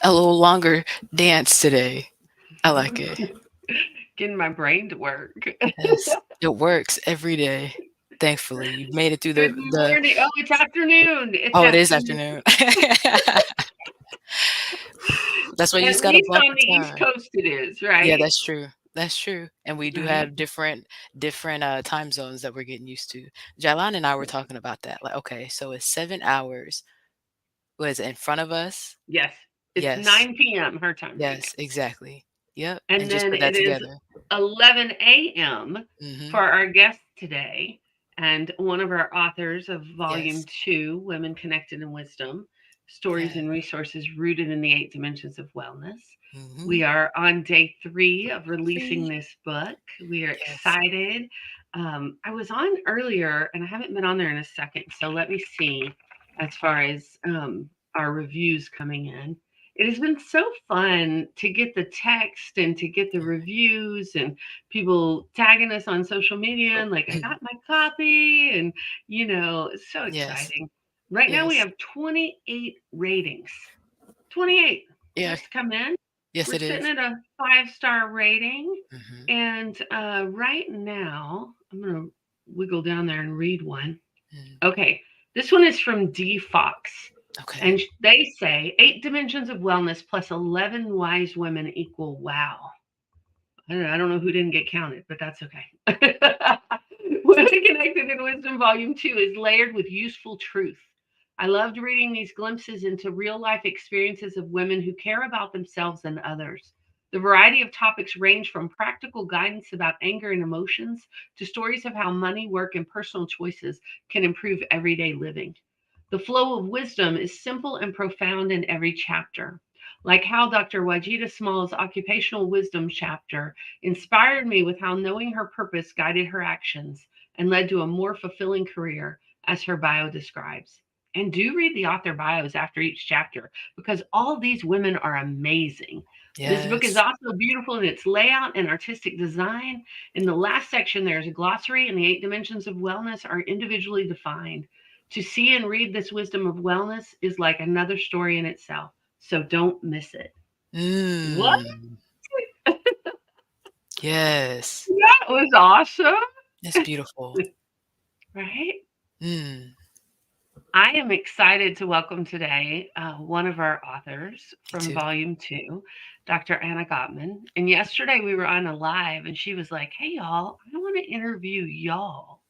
a little longer dance today. I like it. Getting my brain to work. Yes, it works every day. Thankfully, you've made it through Good the. morning. Oh, it's afternoon. It's Oh, it is afternoon. afternoon. That's why you At just gotta least block on the the East time. Coast it is, Yeah, right? that's true. That's true. And we do Right. have different time zones that we're getting used to. Jalan and I were talking about that. Like, okay, so it's 7 hours. What is it in front of us? Yes. It's Yes. 9 p.m. her time right Yes, exactly. Yep. now. And And just then put that it is together. 11 a.m. Hmm. for our guest today. And one of our authors of Volume Yes. 2, Women Connected in Wisdom, Stories Yeah. and Resources Rooted in the Eight Dimensions of Wellness. Hmm. We are on day 3 of releasing Free. this book. We are Yes. excited. I was on earlier and I haven't been on there in a second. So let me see as far as our reviews coming in. It has been so fun to get the text and to get the reviews and people tagging us on social media and like, I got my copy. And, it's so Yes. exciting. Right now we Yes. have 28 ratings. 28 Yeah. just come in. Yes, We're it sitting is. at a 5-star rating. Hmm. And right now, I'm going to wiggle down there and read one. Mm. Okay. This one is from D Fox. Okay. And they say 8 dimensions of wellness plus 11 wise women equal wow. I don't know who didn't get counted, but that's okay. Women Connected in Wisdom Volume 2 is layered with useful truth. I loved reading these glimpses into real life experiences of women who care about themselves and others. The variety of topics range from practical guidance about anger and emotions to stories of how money, work, and personal choices can improve everyday living. The flow of wisdom is simple and profound in every chapter. Like how Dr. Wajida Small's occupational wisdom chapter inspired me with how knowing her purpose guided her actions and led to a more fulfilling career, as her bio describes. And do read the author bios after each chapter because all these women are amazing. This book is Yes. also beautiful in its layout and artistic design. In the last section, there's a glossary, and the 8 dimensions of wellness are individually defined. To see and read this wisdom of wellness is like another story in itself. So don't miss it. What? Mm. Yes. That was awesome. It's beautiful. Right? Mm. I am excited to welcome today one of our authors Me from too. Volume 2, Dr. Anna Gottman. And yesterday we were on a live and she was like, hey, y'all, I want to interview y'all.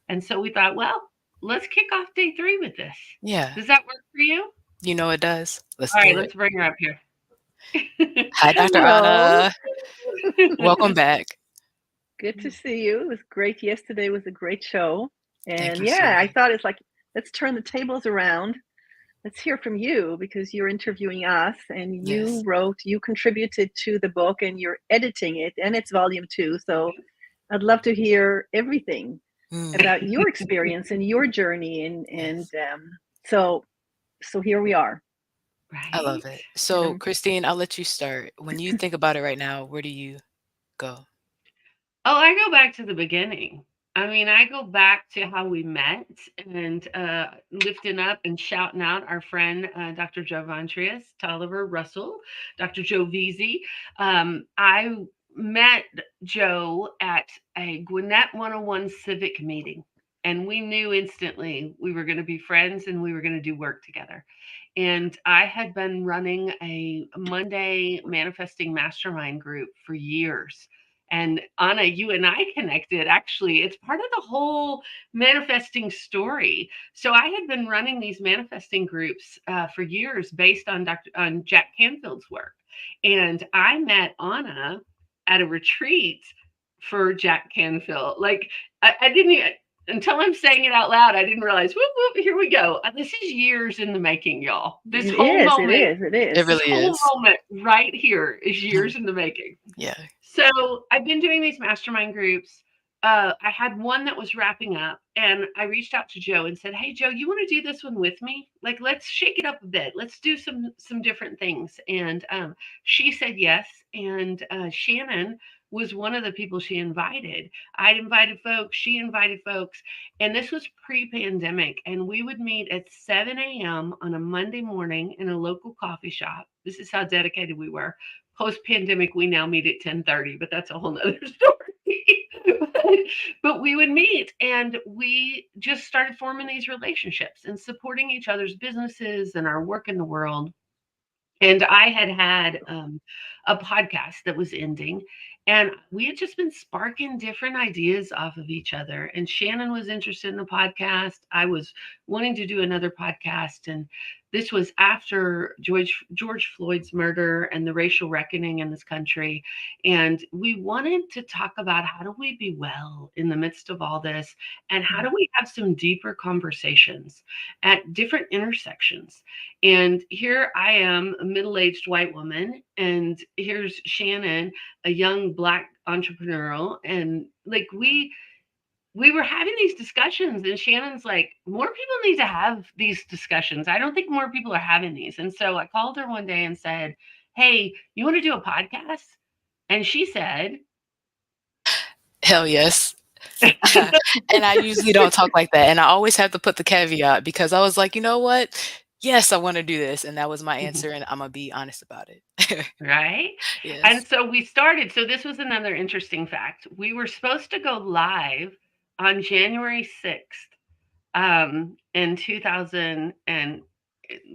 And so we thought, well, let's kick off day 3 with this. Yeah. Does that work for you? You know it does. Let's All right, do it. let's bring her up here. Hi, Dr. Hello. Anna. Welcome back. Good to see you. It was great. Yesterday was a great show. Thank And you so yeah, I much. thought it's like, let's turn the tables around. Let's hear from you because you're interviewing us and Yes. you contributed to the book and you're editing it and it's volume 2. So I'd love to hear everything Mm. about your experience and your journey. And Yes. so, so here we are. I Right? love it. And So, Christine, I'll let you start. When you think about it right now, where do you go? Oh, I go back to the beginning. I mean, I go back to how we met and lifting up and shouting out our friend, Dr. Joe Vontrius, Tolliver Russell, Dr. Joe Veazey. I met Joe at a Gwinnett 101 civic meeting, and we knew instantly we were going to be friends and we were going to do work together. And I had been running a Monday manifesting mastermind group for years. And Anna, you and I connected. Actually, it's part of the whole manifesting story. So I had been running these manifesting groups for years based on Jack Canfield's work, and I met Anna at a retreat for Jack Canfield. Like I didn't even, until I'm saying it out loud, I didn't realize. Whoop whoop! Here we go. This is years in the making, y'all. This it whole is, it moment, is, it It is. this really whole is. moment right here is Mhm. years in the making. Yeah. So I've been doing these mastermind groups. I had one that was wrapping up, and I reached out to Joe and said, "Hey, Joe, you want to do this one with me? Like, let's shake it up a bit. Let's do some different things." And she said yes. And Shannon was one of the people she invited. I'd invited folks, she invited folks, and this was pre-pandemic. And we would meet at 7 a.m. on a Monday morning in a local coffee shop. This is how dedicated we were. Post-pandemic, we now meet at 10:30, but that's a whole nother story. But we would meet and we just started forming these relationships and supporting each other's businesses and our work in the world. And I had a podcast that was ending, and we had just been sparking different ideas off of each other. And Shannon was interested in the podcast. I was wanting to do another podcast, and this was after George Floyd's murder and the racial reckoning in this country. And we wanted to talk about how do we be well in the midst of all this, and how do we have some deeper conversations at different intersections. And here I am, a middle aged white woman, and here's Shannon, a young Black entrepreneurial. And like we were having these discussions, and Shannon's like, more people need to have these discussions. I don't think more people are having these. And so I called her one day and said, "Hey, you want to do a podcast?" And she said, Hell yes. And I usually don't talk like that, and I always have to put the caveat because I was like, "You know what? Yes, I wanna do this," and that was my answer, and Imma be honest about it. right? And Yes. so we started. So this was another interesting fact. We were supposed to go live on January 6th, in 2000, and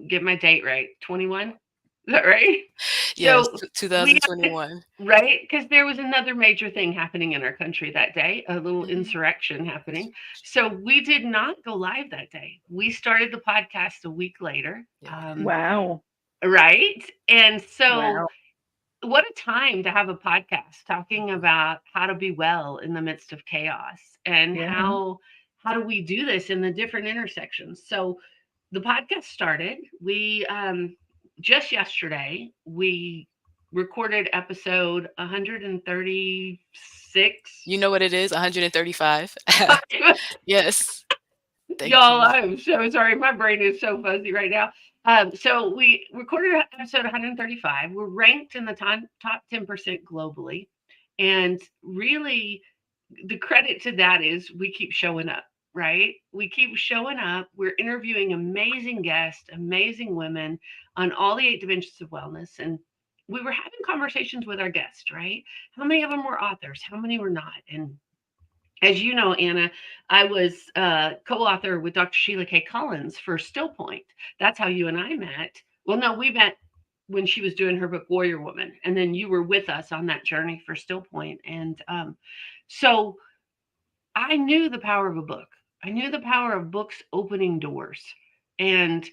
get my date right, 21. Is that right? Yes, So we 2021. right, because there was another major thing happening in our country that day, a little Mhm. insurrection happening. So we did not go live that day. We started the podcast a week later. Yep. Wow. Right. And so Wow. what a time to have a podcast talking about how to be well in the midst of chaos, and Yeah. how do we do this in the different intersections. So the podcast started. We just yesterday we recorded episode 136. You know what it is? 135. Yes. Thank Y'all, you. I'm so sorry. My brain is so fuzzy right now. So we recorded episode 135. We're ranked in the top 10% globally. And really, the credit to that is we keep showing up, right? We keep showing up. We're interviewing amazing guests, amazing women on all the 8 dimensions of wellness. And we were having conversations with our guests, right? How many of them were authors? How many were not? And as you know, Anna, I was co-author with Dr. Sheila K. Collins for Still Point. That's how you and I met. Well, no, we met when she was doing her book Warrior Woman, and then you were with us on that journey for Still Point. And so I knew the power of a book. I knew the power of books opening doors and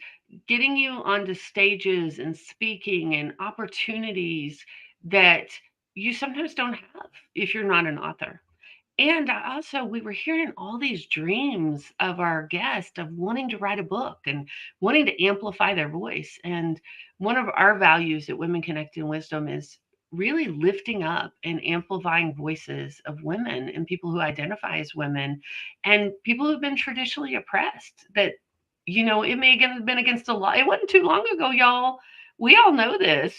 getting you onto stages and speaking and opportunities that you sometimes don't have if you're not an author. And also, we were hearing all these dreams of our guest of wanting to write a book and wanting to amplify their voice. And one of our values at Women Connect in Wisdom is really lifting up and amplifying voices of women and people who identify as women and people who've been traditionally oppressed. That, it may have been against the law. It wasn't too long ago, y'all. We all know this,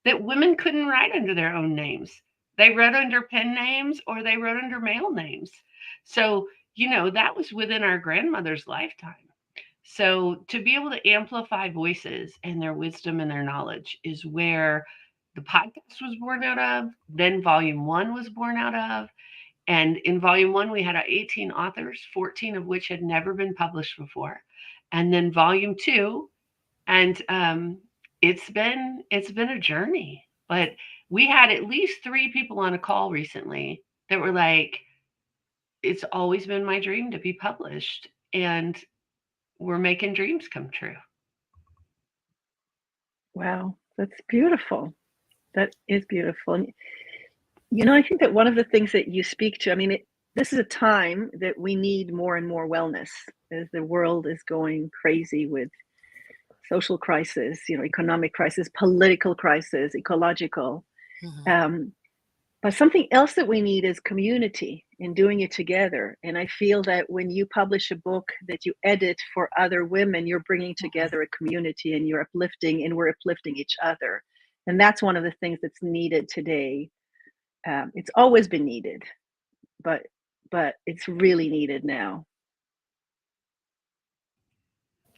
that women couldn't write under their own names. They wrote under pen names or they wrote under male names. So, that was within our grandmother's lifetime. So, to be able to amplify voices and their wisdom and their knowledge is where the podcast was born out of. Then, volume one was born out of. And in volume one, we had 18 authors, 14 of which had never been published before. And then volume two, and it's been a journey. But we had at least 3 people on a call recently that were like, "It's always been my dream to be published, and we're making dreams come true." Wow. That's beautiful. That is beautiful. And, I think that one of the things that you speak to, I mean, this is a time that we need more and more wellness as the world is going crazy with social crisis, economic crisis, political crisis, ecological. Mhm. Um, but something else that we need is community and doing it together. And I feel that when you publish a book that you edit for other women, you're bringing Mhm. together a community and you're uplifting and we're uplifting each other. And that's one of the things that's needed today. It's always been needed, but it's really needed now.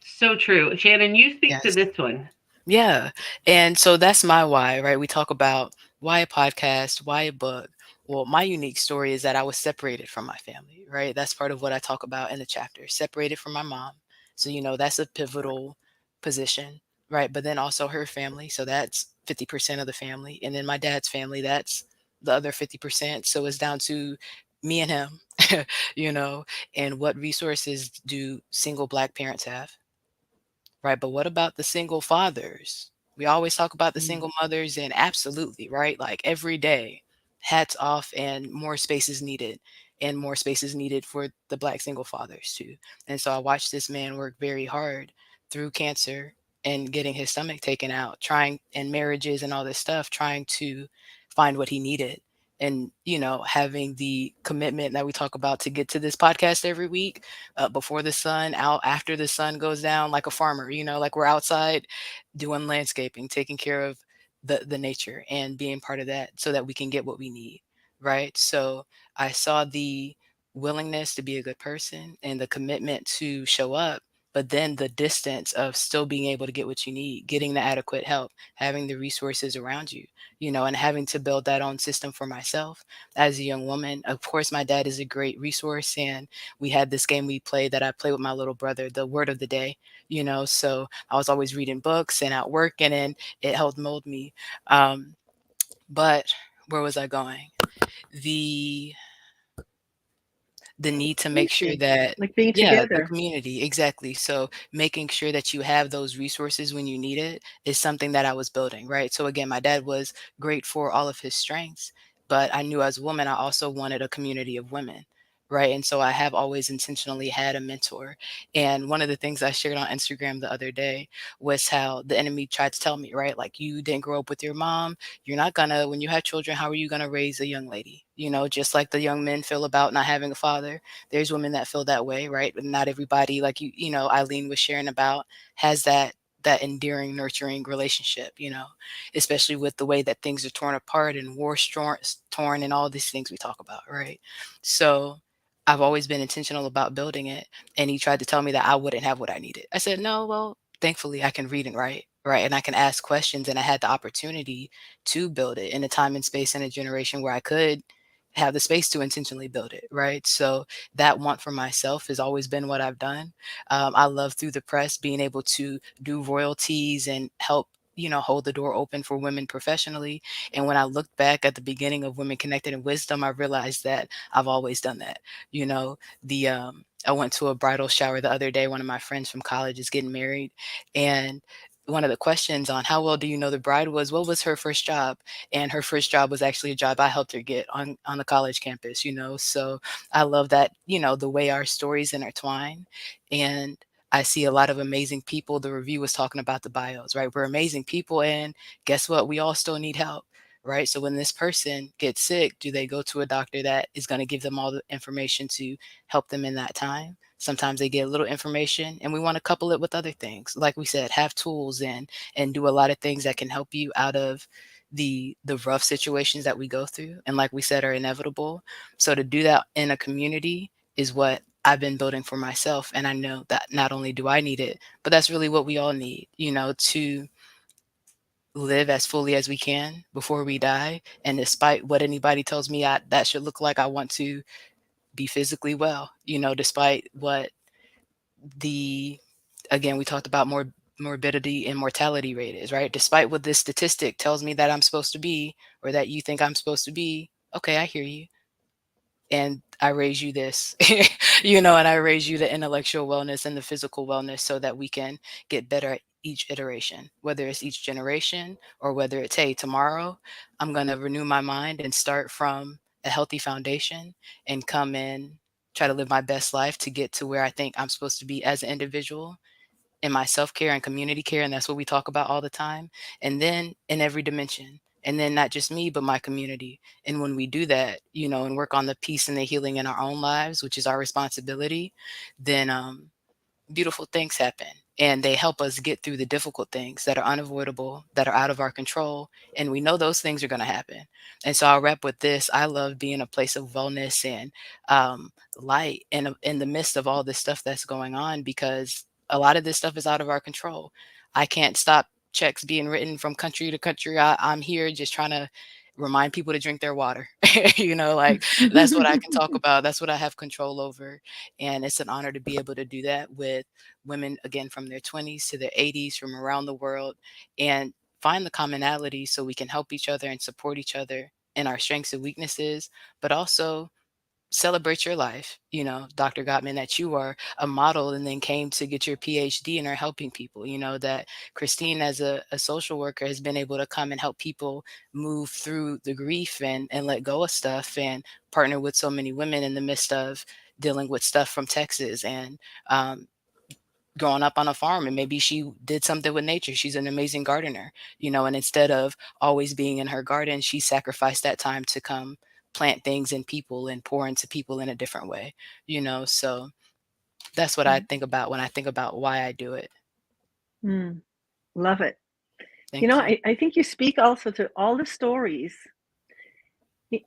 So true. Shannon, you speak to Yes. this one. Yeah. And so that's my why, right? We talk about why a podcast, why a book. Well, my unique story is that I was separated from my family, right? That's part of what I talk about in the chapter, separated from my mom. So, that's a pivotal position, right? But then also her family. So that's 50% of the family. And then my dad's family, that's the other 50%. So it's down to me and him, you know, and what resources do single Black parents have? Right, but what about the single fathers? We always talk about the Mm. single mothers and absolutely, right? Like every day, hats off and more space is needed and more space is needed for the Black single fathers too. And so I watched this man work very hard through cancer and getting his stomach taken out, trying and marriages and all this stuff, trying to find what he needed. And, having the commitment that we talk about to get to this podcast every week, before the sun, out after the sun goes down, like a farmer, like we're outside doing landscaping, taking care of the nature and being part of that so that we can get what we need. Right. So I saw the willingness to be a good person and the commitment to show up, but then the distance of still being able to get what you need, getting the adequate help, having the resources around you, and having to build that own system for myself as a young woman. Of course, my dad is a great resource, and we had this game we played that I play with my little brother, the word of the day, so I was always reading books and out working, and it helped mold me. Um, but where was I going? The the need to make sure Community, that, like being yeah, the together. community, exactly. So making sure that you have those resources when you need it is something that I was building, right? So again, my dad was great for all of his strengths, but I knew as a woman, I also wanted a community of women. Right. And so I have always intentionally had a mentor. And one of the things I shared on Instagram the other day was how the enemy tried to tell me, right? Like, you didn't grow up with your mom. You're not gonna, when you have children, how are you gonna raise a young lady? Just like the young men feel about not having a father, there's women that feel that way, right? But not everybody, like Eileen was sharing about, has that endearing, nurturing relationship, especially with the way that things are torn apart and torn and all these things we talk about, right? So I've always been intentional about building it. And he tried to tell me that I wouldn't have what I needed. I said, no, well, thankfully I can read and write, right? And I can ask questions, and I had the opportunity to build it in a time and space and a generation where I could have the space to intentionally build it, right? So that want for myself has always been what I've done. I love through the press being able to do royalties and help, hold the door open for women professionally. And when I looked back at the beginning of Women Connected in Wisdom, I realized that I've always done that. The I went to a bridal shower the other day. One of my friends from college is getting married, and one of the questions on how well do you know the bride was, what was her first job? And her first job was actually a job I helped her get on the college campus. So I love that, the way our stories intertwine. And I see a lot of amazing people. The review was talking about the bios, right? We're amazing people, and guess what, we all still need help, right? So when this person gets sick, do they go to a doctor that is going to give them all the information to help them in that time? Sometimes they get a little information, and we want to couple it with other things, like we said, have tools and do a lot of things that can help you out of the rough situations that we go through, and like we said, are inevitable. So to do that in a community is what I've been building for myself, and I know that not only do I need it, but that's really what we all need, to live as fully as we can before we die. And despite what anybody tells me that should look like, I want to be physically well, despite what the again, we talked about more morbidity and mortality rate is, right? Despite what this statistic tells me that I'm supposed to be, or that you think I'm supposed to be, okay, I hear you. And I raise you this, and I raise you the intellectual wellness and the physical wellness so that we can get better at each iteration, whether it's each generation or whether it's, hey, tomorrow I'm going to renew my mind and start from a healthy foundation and come in, try to live my best life to get to where I think I'm supposed to be as an individual in my self-care and community care, and that's what we talk about all the time, and then in every dimension, and then not just me but my community. And when we do that, and work on the peace and the healing in our own lives, which is our responsibility, then beautiful things happen. and they help us get through the difficult things that are unavoidable, that are out of our control, and we know those things are going to happen. And so I'll wrap with this: I love being a place of wellness and light in the midst of all this stuff that's going on, because a lot of this stuff is out of our control. I can't stop checks being written from country to country. I'm here just trying to remind people to drink their water. Like, that's what I can talk about, that's what I have control over. And it's an honor to be able to do that with women, again, from their 20s to their 80s, from around the world, and find the commonality so we can help each other and support each other in our strengths and weaknesses, but also celebrate your life. Dr. Gottman, that you are a model and then came to get your PhD and are helping people. That Christine, as a social worker, has been able to come and help people move through the grief and let go of stuff, and partner with so many women in the midst of dealing with stuff from Texas, and um, growing up on a farm, and maybe she did something with nature. She's an amazing gardener, and instead of always being in her garden, she sacrificed that time to come plant things in people and pour into people in a different way. So that's what I Mm, think about when I think about why I do it. mm, love it. Thank you. I think you speak also to all the stories.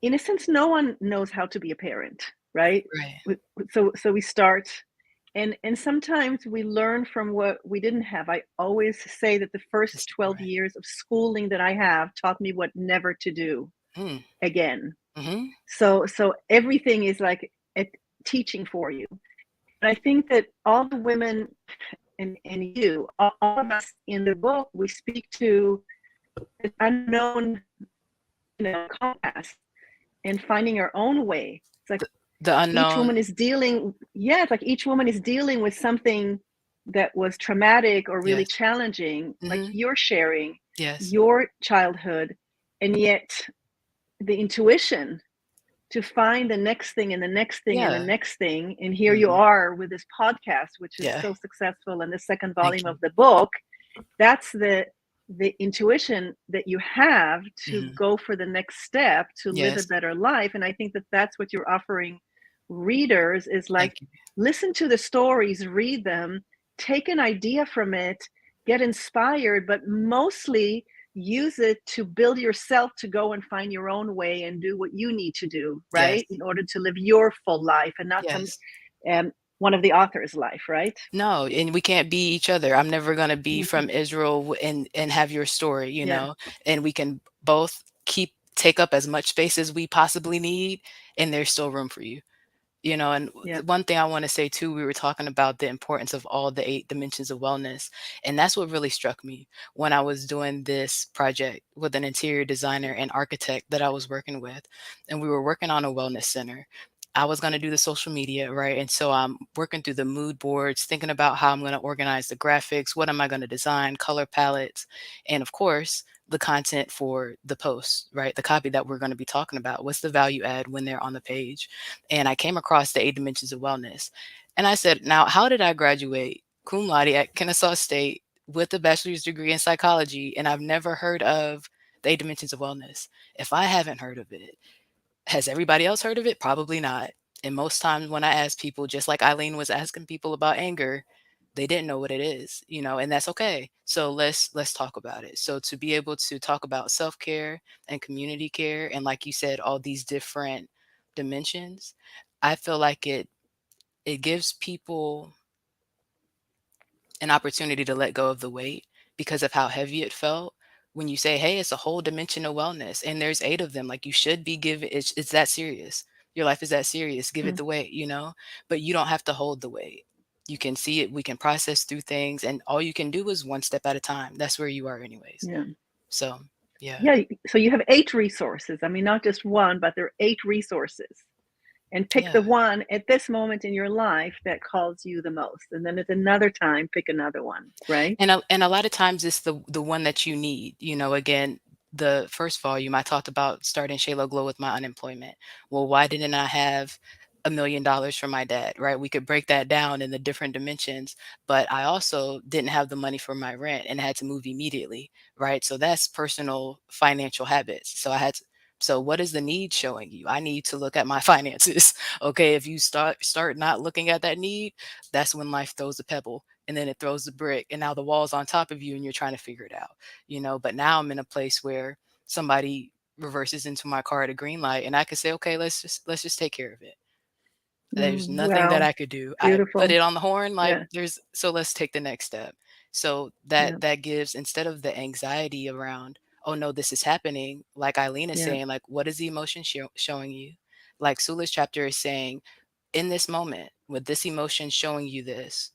In a sense, no one knows how to be a parent, right? Right. So we start, and sometimes we learn from what we didn't have. I always say that the first That's 12 right. years of schooling that I have taught me what never to do Mm. again. Hmm. So everything is like a teaching for you. And I think that all the women and you, all of us in the book, we speak to an unknown, compass and finding our own way. It's like The each unknown. woman is dealing, yeah, it's like each woman is dealing with something that was traumatic or really Yes. challenging, like Hmm. you're sharing Yes. your childhood, and yet the intuition to find the next thing and the next thing and the Yeah. next thing. And here you Hmm. are with this podcast, which is Yeah. so successful, and the second Thank volume you. of the book. That's the intuition that you have to Hmm. go for the next step to live a Yes. better life. And I think that that's what you're offering readers, is like, Thank you. listen to the stories, read them, take an idea from it, get inspired, but mostly use it to build yourself to go and find your own way and do what you need to do, Yes. right, in order to live your full life and not some Yes. one of the author's life, right? No, and we can't be each other. I'm never gonna be Mhm. from Israel and have your story, Yeah, and we can both take up as much space as we possibly need, and there's still room for you. And yeah. one thing I want to say too, we were talking about the importance of all the 8 dimensions of wellness. And that's what really struck me when I was doing this project with an interior designer and architect that I was working with. And we were working on a wellness center. I was going to do the social media, right? And so I'm working through the mood boards, thinking about how I'm going to organize the graphics, what am I going to design, color palettes, and of course, the content for the posts, right? The copy that we're going to be talking about. What's the value add when they're on the page? And I came across the 8 dimensions of wellness. And I said, now, how did I graduate cum laude at Kennesaw State with a bachelor's degree in psychology, and I've never heard of the 8 dimensions of wellness? If I haven't heard of it, has everybody else heard of it? Probably not. And most times when I ask people, just like Eileen was asking people about anger, they didn't know what it is, and that's okay. So let's talk about it. So to be able to talk about self-care and community care, and like you said, all these different dimensions, I feel like it gives people an opportunity to let go of the weight because of how heavy it felt. When you say, hey, it's a whole dimension of wellness and there's 8 of them, like, you should be giving it's that serious. Your life is that serious. Give it Mm, the weight, but you don't have to hold the weight. You can see it, we can process through things, and all you can do is one step at a time. That's where you are anyways. yeah. So yeah. Yeah, so you have 8 resources. I mean, not just 1, but there are 8 resources. And pick Yeah. the one at this moment in your life that calls you the most. And then at another time, pick another one, right? And a lot of times it's the one that you need. Again, the first volume I talked about starting Shayla Glow with my unemployment. Well, why didn't I have $1 million for my dad, right? We could break that down in the different dimensions, but I also didn't have the money for my rent and had to move immediately, right? So that's personal financial habits. So what is the need showing you? I need to look at my finances. Okay, if you start not looking at that need, that's when life throws a pebble. and then it throws the brick, and now the wall's on top of you and you're trying to figure it out, but now I'm in a place where somebody reverses into my car at a green light and I could say, okay, let's just take care of it. There's nothing that Wow. I could do. I put Beautiful. it on the horn, like, Yeah. so let's take the next step. So Yeah. that gives, instead of the anxiety around, oh no, this is happening, like Eileen is Yeah. saying, like, what is the emotion showing you? Like Sula's chapter is saying, in this moment, with this emotion showing you this,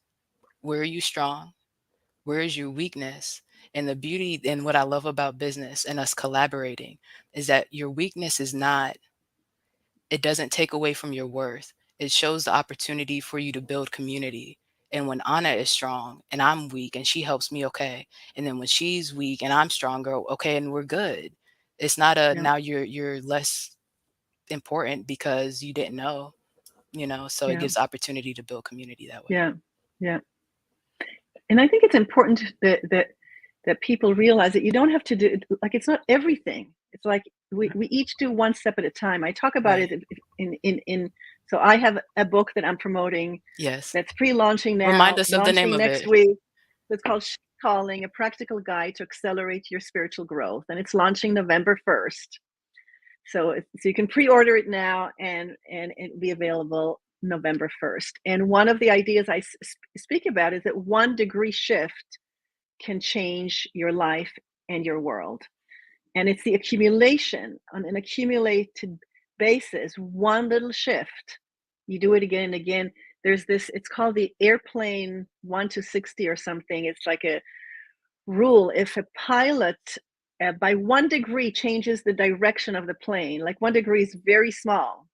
where are you strong? Where is your weakness? And the beauty and what I love about business and us collaborating is that your weakness is not, it doesn't take away from your worth. It shows the opportunity for you to build community. And when Anna is strong and I'm weak and she helps me, okay. And then when she's weak and I'm stronger, okay, and we're good. It's not a Yeah. now you're less important because you didn't know, so it Yeah. gives opportunity to build community that way. Yeah. Yeah. And I think it's important that people realize that you don't have to do, like, it's not everything. It's like we each do one step at a time. I talk about Right. it in so I have a book that I'm promoting Yes. that's pre-launching Remind now, us of the name launching of next it. week. It's called Calling: A Practical Guide to Accelerate Your Spiritual Growth, and it's launching November 1st. So you can pre-order it now, and it'll be available November 1st. And one of the ideas I speak about is that 1 degree shift can change your life and your world. And it's the accumulation on an accumulated basis, one little shift. You do it again and again. There's this, it's called the airplane 1 to 60 or something. It's like a rule. If a pilot by 1 degree changes the direction of the plane, like 1 degree is very small.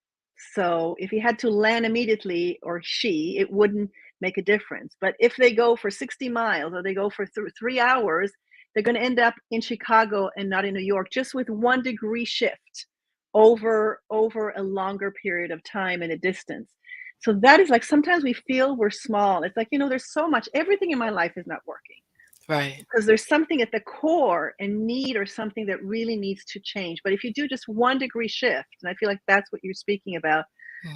So if he had to land immediately, or she, it wouldn't make a difference. But if they go for 60 miles or they go for 3 hours, they're going to end up in Chicago and not in New York, just with 1 degree shift over a longer period of time and a distance. So that is like, sometimes we feel we're small. It's like, there's so much, everything in my life is not working Right. because there's something at the core and need, or something that really needs to change. But if you do just 1 degree shift, and I feel like that's what you're speaking about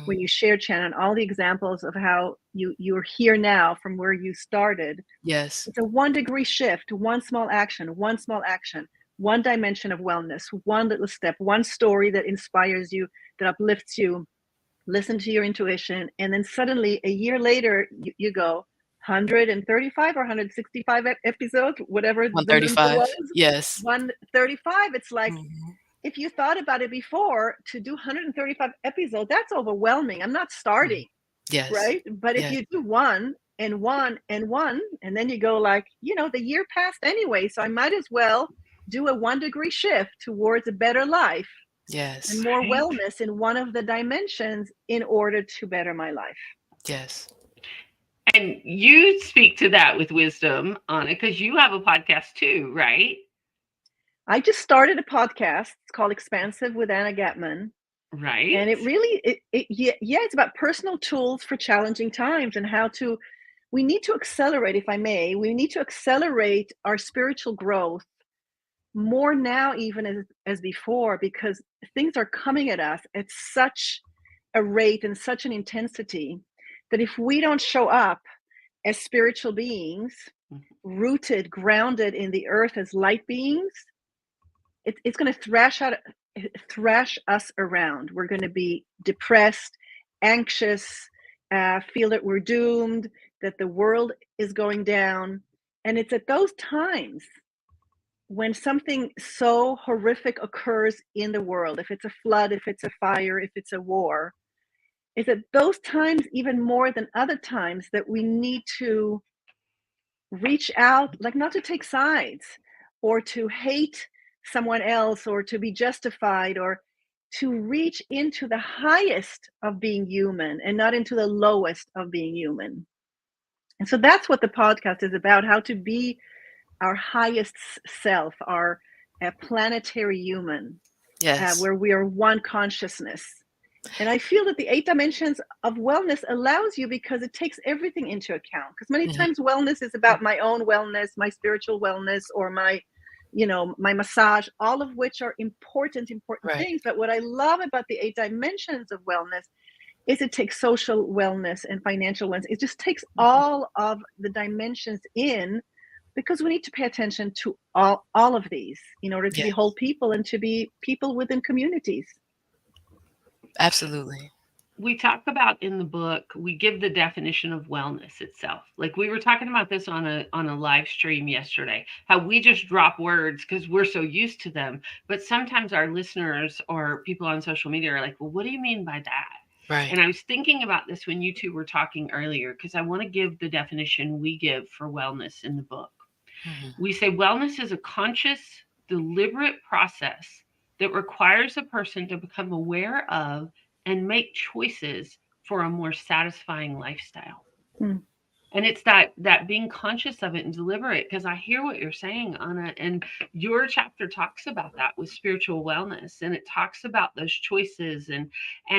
when you shared, Shannon, all the examples of how you're here now from where you started. Yes. It's a 1 degree shift, one small action, one dimension of wellness, one little step, one story that inspires you, that uplifts you. Listen to your intuition, and then suddenly a year later you go 135 or 165 episodes, whatever the number 135. was. Yes. 135. It's like, Mhm. if you thought about it before, to do 135 episodes, that's overwhelming. I'm not starting, Mhm. Yes. right? But if Yes. you do one and one and one, and then you go like, the year passed anyway, so I might as well do a 1 degree shift towards a better life and Yes. more Right. wellness in one of the dimensions in order to better my life. Yes. And you speak to that with wisdom, Anna, because you have a podcast too, right? I just started a podcast. It's called Expansive with Anna Gatman. Right. And it really, it's about personal tools for challenging times, and how we need to accelerate, if I may, we need to accelerate our spiritual growth more now even as before, because things are coming at us at such a rate and such an intensity that if we don't show up as spiritual beings, rooted, grounded in the earth as light beings, it's going to thrash us around. We're going to be depressed, anxious, feel that we're doomed, that the world is going down. And it's at those times when something so horrific occurs in the world, if it's a flood, if it's a fire, if it's a war, is at those times, even more than other times, that we need to reach out, like, not to take sides or to hate someone else or to be justified, or to reach into the highest of being human and not into the lowest of being human. And so that's what the podcast is about: how to be our highest self, our planetary human, Yes. where we are one consciousness. And I feel that the 8 dimensions of wellness allows you, because it takes everything into account. Because many Mhm. times wellness is about my own wellness, my spiritual wellness, or my massage, all of which are important Right. things. But what I love about the 8 dimensions of wellness is it takes social wellness and financial wellness. It just takes Mhm. all of the dimensions in, because we need to pay attention to all of these in order to be whole Yes, people and to be people within communities. absolutely. We talk about in the book, we give the definition of wellness itself. Like we were talking about this on a live stream yesterday, how we just drop words because we're so used to them. But sometimes our listeners or people on social media are like, well, what do you mean by that? Right. And I was thinking about this when you two were talking earlier, because I want to give the definition we give for wellness in the book. Mhm. We say wellness is a conscious, deliberate process that requires a person to become aware of and make choices for a more satisfying lifestyle. Mm, And it's that being conscious of it and deliberate, because I hear what you're saying, Anna, and your chapter talks about that with spiritual wellness, and it talks about those choices and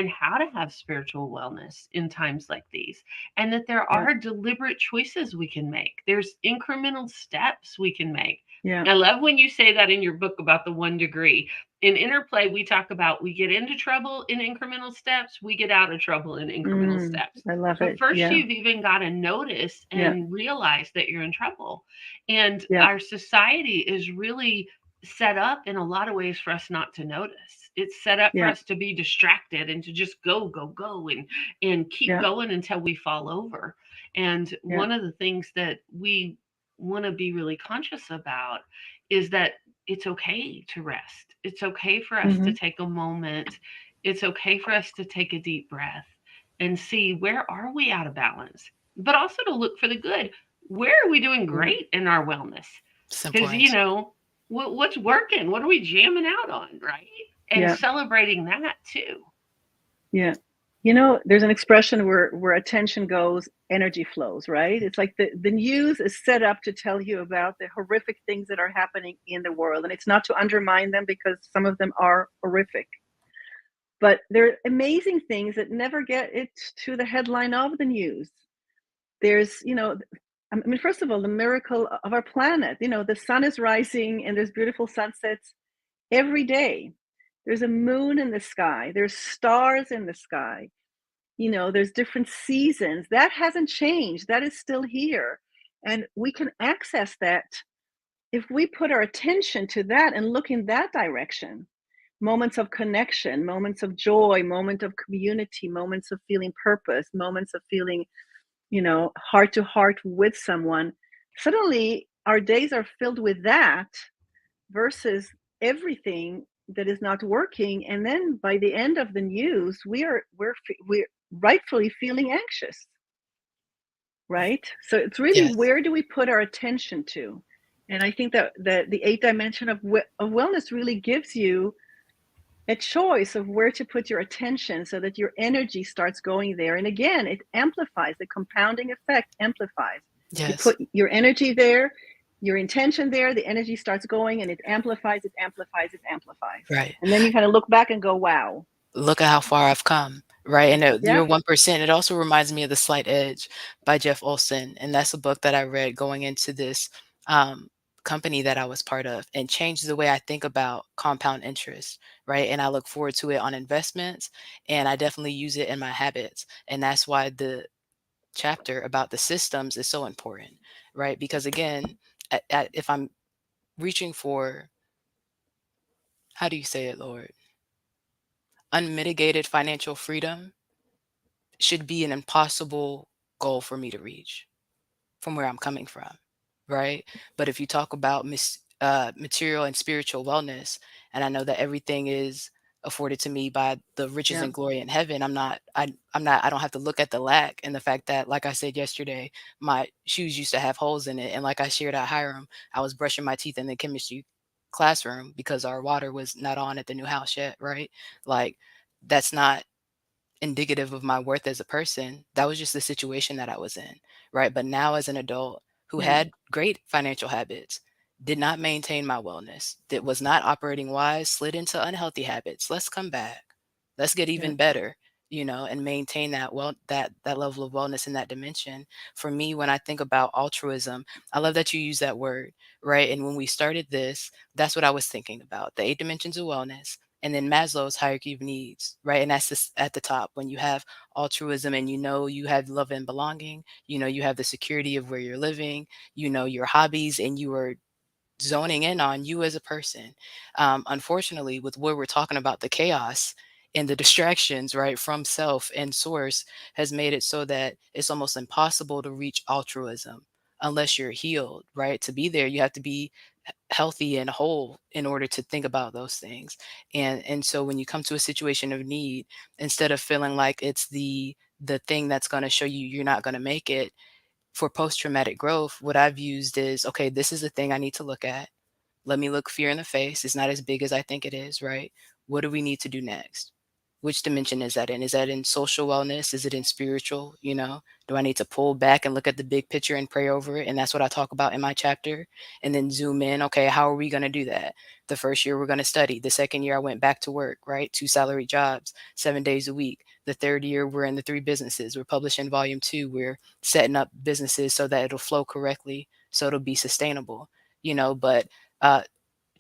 how to have spiritual wellness in times like these, and that there yeah, are deliberate choices we can make. There's incremental steps we can make. yeah. I love when you say that in your book about the 1 degree. In Interplay, we talk about we get into trouble in incremental steps, we get out of trouble in incremental steps. I love But it. first, Yeah, you've even got to notice yeah, and realize that you're in trouble. And yeah, our society is really set up in a lot of ways for us not to notice. It's set up for yeah, us to be distracted and to just go, go, go and keep yeah, going until we fall over. And yeah. one of the things that we want to be really conscious about is that it's okay to rest. It's okay for us to Hmm. take a moment. It's okay for us to take a deep breath and see where are we out of balance, but also to look for the good. Where are we doing Yeah, great in our wellness? It's Because important. what's working, what are we jamming out on, right? And yeah, celebrating that too. yeah. There's an expression where attention goes, energy flows, right? It's like the news is set up to tell you about the horrific things that are happening in the world. And it's not to undermine them because some of them are horrific. But they're amazing things that never get it to the headline of the news. There's, I mean, first of all, the miracle of our planet. The sun is rising and there's beautiful sunsets every day. There's a moon in the sky, there's stars in the sky. There's different seasons. That hasn't changed. That is still here. And we can access that if we put our attention to that and look in that direction. Moments of connection, moments of joy, moment of community, moments of feeling purpose, moments of feeling, heart to heart with someone. Suddenly, our days are filled with that versus everything that is not working. And then by the end of the news, we're rightfully feeling anxious, right? So it's really, Yes. where do we put our attention to? And I think that the eight dimension of wellness really gives you a choice of where to put your attention so that your energy starts going there. And again, it amplifies, the compounding effect amplifies. You Yes. put your energy there, your intention there, the energy starts going and it amplifies, it amplifies, it amplifies. Right. And then you kind of look back and go, wow. Look at how far I've come, right? And Yeah. your 1%, it also reminds me of The Slight Edge by Jeff Olson. And that's a book that I read going into this um, company that I was part of and changed the way I think about compound interest, right? And I look forward to it on investments and I definitely use it in my habits. And that's why the chapter about the systems is so important, right? Because again, if I'm reaching for, how do you say it, Lord? Unmitigated financial freedom should be an impossible goal for me to reach from where I'm coming from, right? But if you talk about material and spiritual wellness, and I know that everything is afforded to me by the riches Yeah. and glory in heaven, I don't have to look at the lack and the fact that, like I said yesterday, my shoes used to have holes in it. And like I shared at Hiram, I was brushing my teeth in the chemistry classroom because our water was not on at the new house yet, right? Like that's not indicative of my worth as a person. That was just the situation that I was in, right? But now as an adult who Yeah. had great financial habits, did not maintain my wellness, that was not operating wise, slid into unhealthy habits. Let's come back. Let's get Yeah. even better, and maintain that level of wellness in that dimension. For me, when I think about altruism, I love that you use that word, right? And when we started this, that's what I was thinking about, the eight dimensions of wellness and then Maslow's hierarchy of needs, right? And that's just at the top when you have altruism and you know you have love and belonging, you know you have the security of where you're living, you know your hobbies, and you are zoning in on you as a person. Unfortunately, with what we're talking about, the chaos and the distractions, right, from self and source has made it so that it's almost impossible to reach altruism unless you're healed, right? To be there, you have to be healthy and whole in order to think about those things. And so when you come to a situation of need, instead of feeling like it's the thing that's going to show you you're not going to make it, for post traumatic growth, what I've used is, okay, this is the thing I need to look at. Let me look fear in the face. It's not as big as I think it is, right? What do we need to do next? Which dimension is that in? Is that in social wellness? Is it in spiritual? You know, do I need to pull back and look at the big picture and pray over it? And that's what I talk about in my chapter. And then zoom in. Okay, how are we going to do that? The first year we're going to study. The second year I went back to work, right? 2 salary jobs, 7 days a week. The third year we're in the 3 businesses. We're publishing volume 2. We're setting up businesses so that it'll flow correctly, so it'll be sustainable. But uh,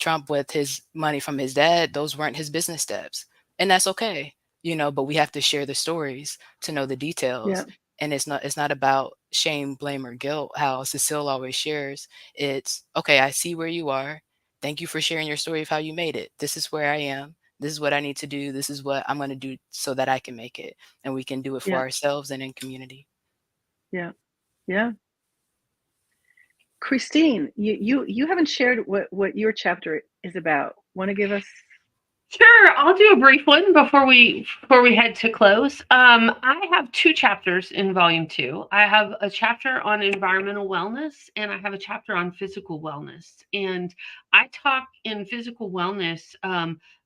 Trump with his money from his dad, those weren't his business steps. And that's okay, but we have to share the stories to know the Yeah. details. And it's not about shame, blame, or guilt, how Cecile always shares. It's okay, I see where you are. Thank you for sharing your story of how you made it. This is where I am. This is what I need to do. This is what I'm going to do so that I can make it. And we can do it for Yeah. ourselves and in community. Yeah. Yeah. Christine, you haven't shared what your chapter is about. Want to give us? Sure, I'll do a brief one before we head to close. I have two chapters in volume 2. I have a chapter on environmental wellness, and I have a chapter on physical wellness. And I talk in physical wellness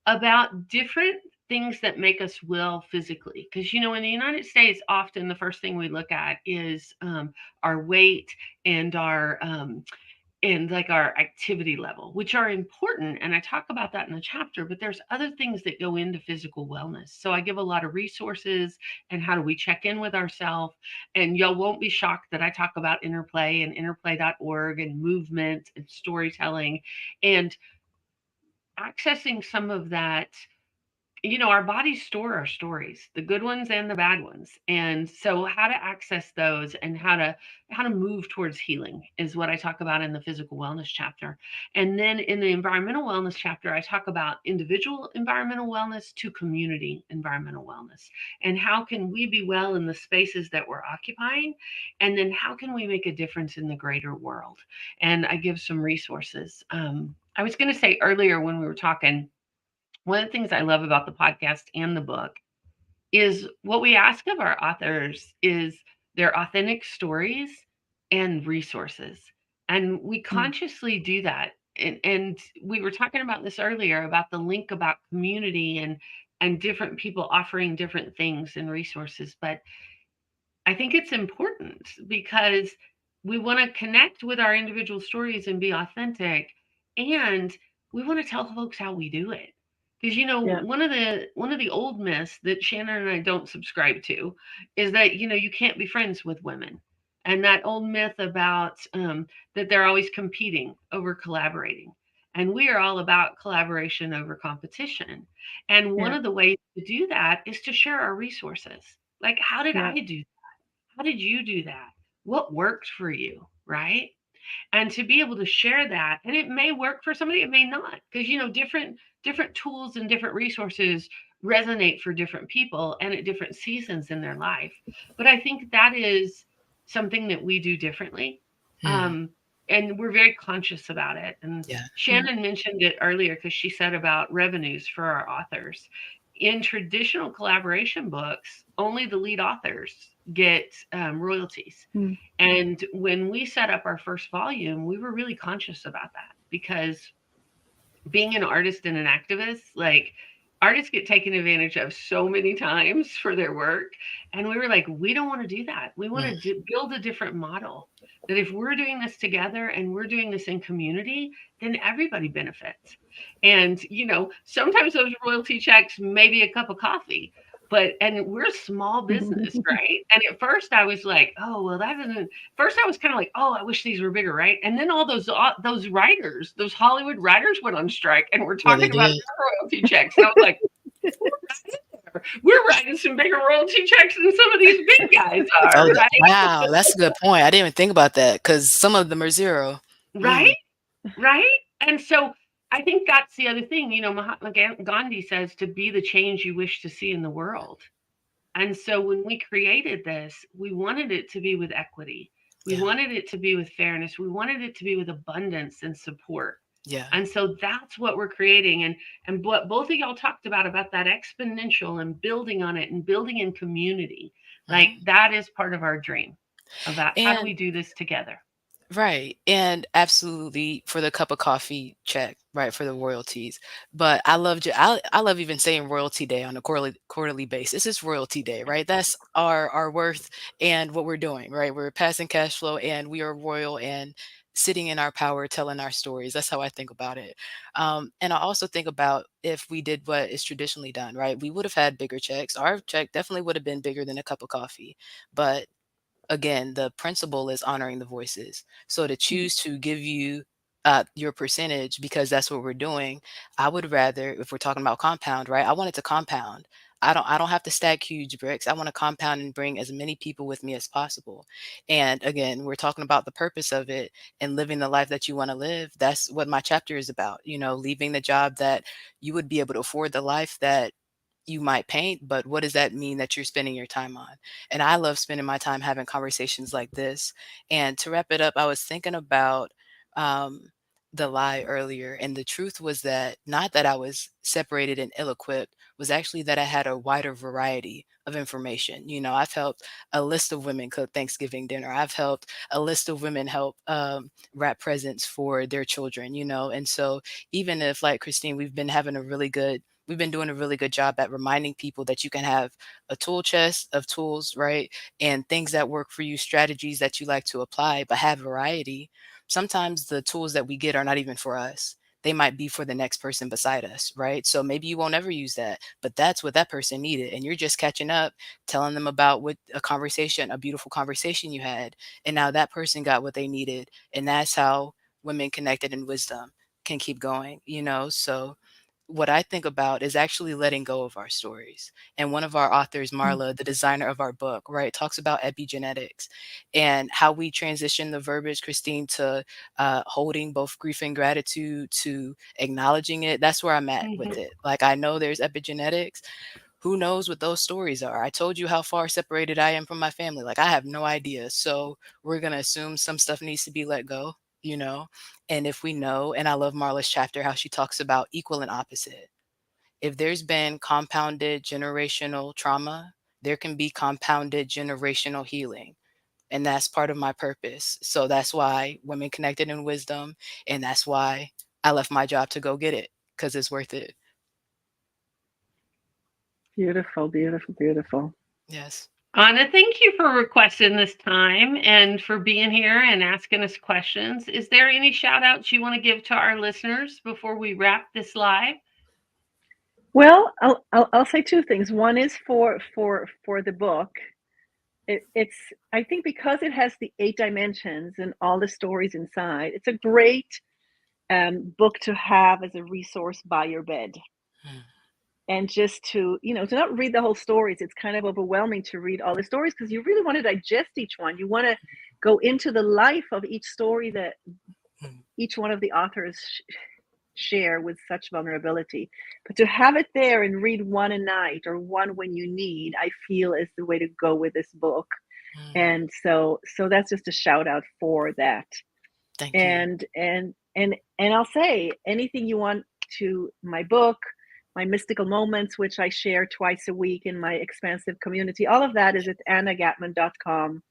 about different things that make us well physically. Because in the United States, often the first thing we look at is our weight and our activity level, which are important. And I talk about that in the chapter, but there's other things that go into physical wellness. So I give a lot of resources and how do we check in with ourselves. And y'all won't be shocked that I talk about interplay and interplay.org and movement and storytelling and accessing some of that. Our bodies store our stories, the good ones and the bad ones. And so how to access those and how to move towards healing is what I talk about in the physical wellness chapter. And then in the environmental wellness chapter, I talk about individual environmental wellness to community environmental wellness. And how can we be well in the spaces that we're occupying? And then how can we make a difference in the greater world? And I give some resources. I was going to say earlier when we were talking, one of the things I love about the podcast and the book is what we ask of our authors is their authentic stories and resources. And we Mm, consciously do that. And we were talking about this earlier about the link about community and different people offering different things and resources. But I think it's important because we want to connect with our individual stories and be authentic, and we want to tell folks how we do it. Because yeah. one of the old myths that Shannon and I don't subscribe to is that you can't be friends with women, and that old myth about that they're always competing over collaborating, and we are all about collaboration over competition. And one Yeah. of the ways to do that is to share our resources. Like, how did Yeah. I do? How did you do that? What worked for you? Right. And to be able to share that, and it may work for somebody, it may not, because different tools and different resources resonate for different people and at different seasons in their life. But I think that is something that we do differently. Hmm. Um, and we're very conscious about it. And Yeah. Yeah. Shannon mentioned it earlier because she said about revenues for our authors. In traditional collaboration books, only the lead authors get royalties. Mm, And when we set up our first volume, we were really conscious about that because being an artist and an activist, like artists get taken advantage of so many times for their work. And we were like, we don't want to do that. We want Mm. to build a different model that if we're doing this together and we're doing this in community, then everybody benefits. And, sometimes those royalty checks may be a cup of coffee. And we're a small business, right? And at first I was like, oh, well, that doesn't. First I was kind of like, oh, I wish these were bigger, right? And then all those writers, those Hollywood writers, went on strike, and we're Yeah, they talking about did. their royalty checks. And I was like, we're writing some bigger royalty checks than some of these big guys Oh, are, that right? wow, that's a good point. I didn't even think about that because some of them are 0. Right, Mm, right. And so I think that's the other thing. Mahatma Gandhi says to be the change you wish to see in the world. And so when we created this, we wanted it to be with equity. We yeah, wanted it to be with fairness. We wanted it to be with abundance and support. yeah, And so that's what we're creating. And what both of y'all talked about that exponential and building on it and building in community. Like mhm. that is part of our dream about how do And we do this together? right, and absolutely for the cup of coffee, check, right, for the royalties. But I love I love even saying royalty day on a quarterly basis. It's royalty day, right? That's our worth and what we're doing, right? We're passing cash flow and we are royal and sitting in our power, telling our stories. That's how I think about it. And I also think about if we did what is traditionally done, right? We would have had bigger checks. Our check definitely would have been bigger than a cup of coffee, but again, the principle is honoring the voices. So to choose to give you your percentage because that's what we're doing, I would rather, if we're talking about compound, right? I want it to compound. I don't have to stack huge bricks. I want to compound and bring as many people with me as possible. And again, we're talking about the purpose of it and living the life that you want to live. That's what my chapter is about. Leaving the job that you would be able to afford the life that you might paint, but what does that mean that you're spending your time on? And I love spending my time having conversations like this. And to wrap it up, I was thinking about um, the lie earlier. And the truth was that not that I was separated and ill equipped, was actually that I had a wider variety of information. I've helped a list of women cook Thanksgiving dinner. I've helped a list of women help wrap presents for their children, And so even if, like Christine, we've been doing a really good job at reminding people that you can have a tool chest of tools, right? And things that work for you, strategies that you like to apply, but have variety. Sometimes the tools that we get are not even for us. They might be for the next person beside us, right? So maybe you won't ever use that, but that's what that person needed. And you're just catching up, telling them about what a beautiful conversation you had. And now that person got what they needed. And that's how women connected in wisdom can keep going, So what I think about is actually letting go of our stories. And one of our authors, Marla, the designer of our book, right, talks about epigenetics and how we transition the verbiage, Christine, to holding both grief and gratitude, to acknowledging it. That's where I'm at with Hmm. it. Like, I know there's epigenetics. Who knows what those stories are? I told you how far separated I am from my family. Like, I have no idea. So we're going to assume some stuff needs to be let go, you know? And if we know, and I love Marla's chapter, how she talks about equal and opposite. If there's been compounded generational trauma, there can be compounded generational healing. And that's part of my purpose. So that's why Women Connected in Wisdom. And that's why I left my job to go get it because it's worth it. Beautiful, beautiful, beautiful. Yes. Anna, thank you for requesting this time and for being here and asking us questions. Is there any shout outs you want to give to our listeners before we wrap this live? Well, I'll say two things. One is for the book. It's I think because it has the 8 dimensions and all the stories inside. It's a great book to have as a resource by your bed. Mm, And just to not read the whole stories. It's kind of overwhelming to read all the stories because you really want to digest each one. You want to go into the life of each story that mm, each one of the authors share with such vulnerability. But to have it there and read one a night or one when you need, I feel is the way to go with this book. mm. And so that's just a shout out for that. Thank you. And I'll say anything you want to my book, my mystical moments, which I share twice a week in my expansive community. All of that is at annagatman.com.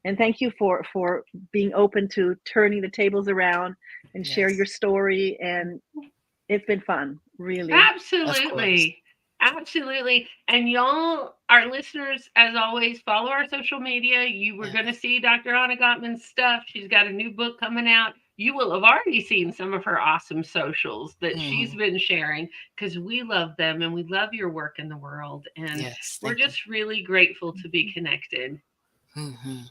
And thank you for being open to turning the tables around and share Yes. your story. And it's been fun, really. Of course. Absolutely. Absolutely. And y'all, our listeners, as always, follow our social media. You were going to Yes. see Dr. Anna Gottman's stuff. She's got a new book coming out. you will have already seen some of her awesome socials that she's Mhm. been sharing, because we love them and we love your work in the world. And Yes, we're thank you. just really grateful to be Mhm. connected. Mhm.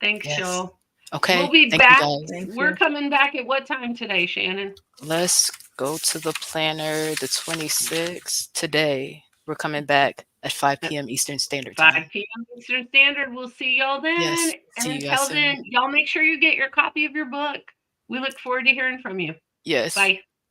Thanks, Yes. y'all. We'll Okay, be thank you back. guys. Thank We're you. coming back at what time today, Shannon? Let's go to the planner, the 26th. Today, we're coming back at 5 At PM Eastern Standard 5 Time. p.m. Eastern Standard. We'll see y'all then. Yes, And see you guys until soon. then, y'all make sure you get your copy of your book. We look forward to hearing from you. Yes. Bye.